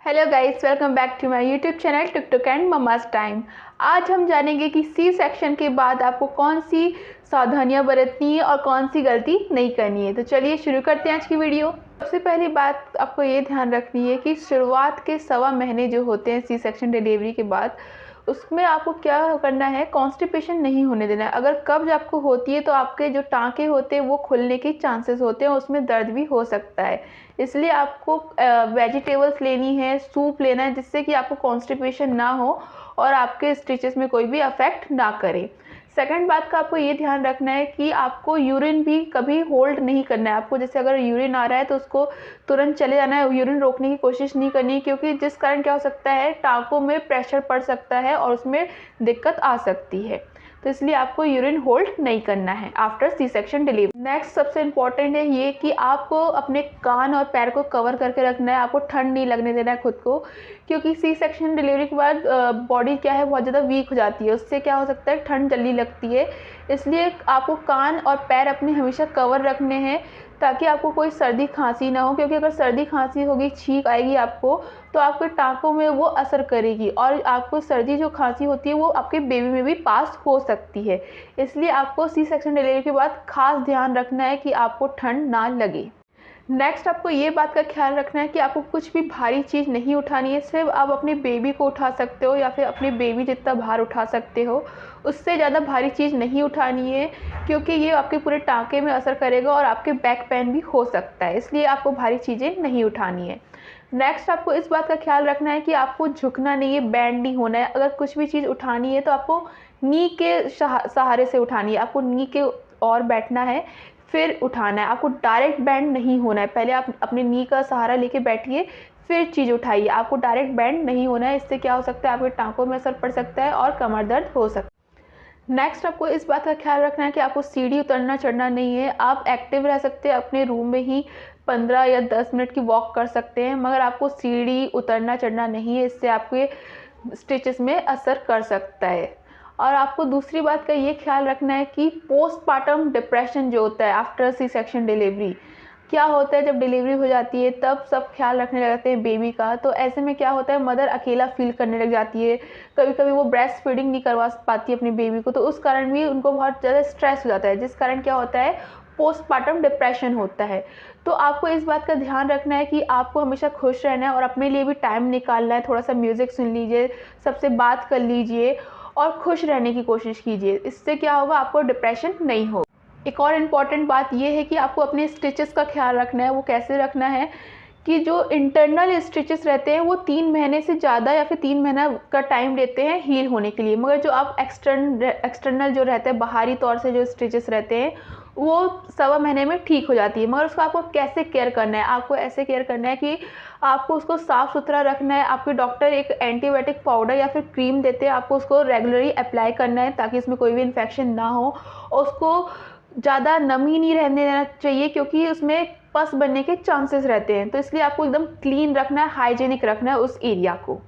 Hello guys, welcome back to my YouTube channel Tuk Tuk and Mamma's time. आज हम जानेंगे कि C section के बाद आपको कौन सी सावधानियां बरतनी है और कौन सी गलती नहीं करनी है। तो चलिए शुरू करते हैं आज की वीडियो। सबसे पहली बात आपको ये ध्यान रखनी है कि शुरुआत के 1.25 महीने जो होते हैं सी सेक्शन डिलीवरी के बाद, उसमें आपको क्या करना है, कॉन्स्टिपेशन नहीं होने देना है। अगर कब्ज आपको होती है तो आपके जो टाँके होते हैं वो खुलने के चांसेस होते हैं और उसमें दर्द भी हो सकता है। इसलिए आपको वेजिटेबल्स लेनी है, सूप लेना है, जिससे कि आपको कॉन्स्टिपेशन ना हो और आपके स्टिचेस में कोई भी अफेक्ट ना करे। सेकंड बात का आपको ये ध्यान रखना है कि आपको यूरिन भी कभी होल्ड नहीं करना है। आपको जैसे अगर यूरिन आ रहा है तो उसको तुरंत चले जाना है, यूरिन रोकने की कोशिश नहीं करनी है, क्योंकि जिस कारण क्या हो सकता है, टाँकों में प्रेशर पड़ सकता है और उसमें दिक्कत आ सकती है। तो इसलिए आपको यूरिन होल्ड नहीं करना है after C section delivery. Next सबसे इम्पॉर्टेंट है ये कि आपको अपने कान और पैर को कवर करके रखना है। आपको ठंड नहीं लगने देना है खुद को, क्योंकि सी सेक्शन डिलीवरी के बाद बॉडी क्या है, बहुत ज़्यादा वीक हो जाती है। उससे क्या हो सकता है, ठंड जल्दी लगती है। इसलिए आपको कान और पैर अपने हमेशा कवर रखने हैं ताकि आपको कोई सर्दी खांसी ना हो, क्योंकि अगर सर्दी खांसी होगी, छींक आएगी आपको, तो आपके टाँकों में वो असर करेगी और आपको सर्दी जो खांसी होती है वो आपके बेबी में भी पास हो सकती है। इसलिए आपको सी सेक्शन डिलीवरी के बाद खास ध्यान रखना है कि आपको ठंड ना लगे। नेक्स्ट आपको ये बात का ख्याल रखना है कि आपको कुछ भी भारी चीज़ नहीं उठानी है। सिर्फ आप अपने बेबी को उठा सकते हो या फिर अपने बेबी जितना भार उठा सकते हो, उससे ज़्यादा भारी चीज़ नहीं उठानी है, क्योंकि ये आपके पूरे टाँके में असर करेगा और आपके बैक पेन भी हो सकता है। इसलिए आपको भारी चीज़ें नहीं उठानी है। नेक्स्ट आपको इस बात का ख्याल रखना है कि आपको झुकना नहीं है, बैंड नहीं होना है। अगर कुछ भी चीज़ उठानी है तो आपको नी के सहारे से उठानी है। आपको नी के और बैठना है, फिर उठाना है। आपको डायरेक्ट बैंड नहीं होना है। पहले आप अपने नी का सहारा लेके बैठिए, फिर चीज़ उठाइए। आपको डायरेक्ट बैंड नहीं होना है। इससे क्या हो सकता है, आपके टाँकों में असर पड़ सकता है और कमर दर्द हो सकता है। नेक्स्ट आपको इस बात का ख्याल रखना है कि आपको सीढ़ी उतरना चढ़ना नहीं है। आप एक्टिव रह सकते हैं, अपने रूम में ही 15 या 10 मिनट की वॉक कर सकते हैं, मगर आपको सीढ़ी उतरना चढ़ना नहीं है। इससे आपके स्टिचेस में असर कर सकता है। और आपको दूसरी बात का ये ख्याल रखना है कि पोस्टपार्टम डिप्रेशन जो होता है आफ्टर सी सेक्शन डिलीवरी, क्या होता है, जब डिलीवरी हो जाती है तब सब ख्याल रखने लग जाते हैं बेबी का। तो ऐसे में क्या होता है, मदर अकेला फील करने लग जाती है। कभी कभी वो ब्रेस्ट फीडिंग नहीं करवा पाती अपनी बेबी को, तो उस कारण भी उनको बहुत ज़्यादा स्ट्रेस हो जाता है, जिस कारण क्या होता है, पोस्टपार्टम डिप्रेशन होता है। तो आपको इस बात का ध्यान रखना है कि आपको हमेशा खुश रहना है और अपने लिए भी टाइम निकालना है। थोड़ा सा म्यूज़िक सुन लीजिए, सबसे बात कर लीजिए और खुश रहने की कोशिश कीजिए। इससे क्या होगा, आपको डिप्रेशन नहीं होगा। एक और इम्पॉर्टेंट बात यह है कि आपको अपने स्टिचेस का ख्याल रखना है। वो कैसे रखना है कि जो इंटरनल स्टिचेस रहते हैं वो 3 महीने से ज़्यादा या फिर 3 महीना का टाइम लेते हैं हील होने के लिए, मगर जो आप एक्सटर्नल जो रहते हैं, बाहरी तौर से जो स्टिचेस रहते हैं, वो 1.25 महीने में ठीक हो जाती है। मगर उसको आपको कैसे केयर करना है, आपको ऐसे केयर करना है कि आपको उसको साफ़ सुथरा रखना है। आपके डॉक्टर एक एंटीबायोटिक पाउडर या फिर क्रीम देते हैं, आपको उसको रेगुलरली अप्लाई करना है ताकि इसमें कोई भी इन्फेक्शन ना हो। और उसको ज़्यादा नमी नहीं रहने देना चाहिए, क्योंकि उसमें पस बनने के चांसेस रहते हैं। तो इसलिए आपको एकदम क्लीन रखना है, हाइजीनिक रखना है उस एरिया को।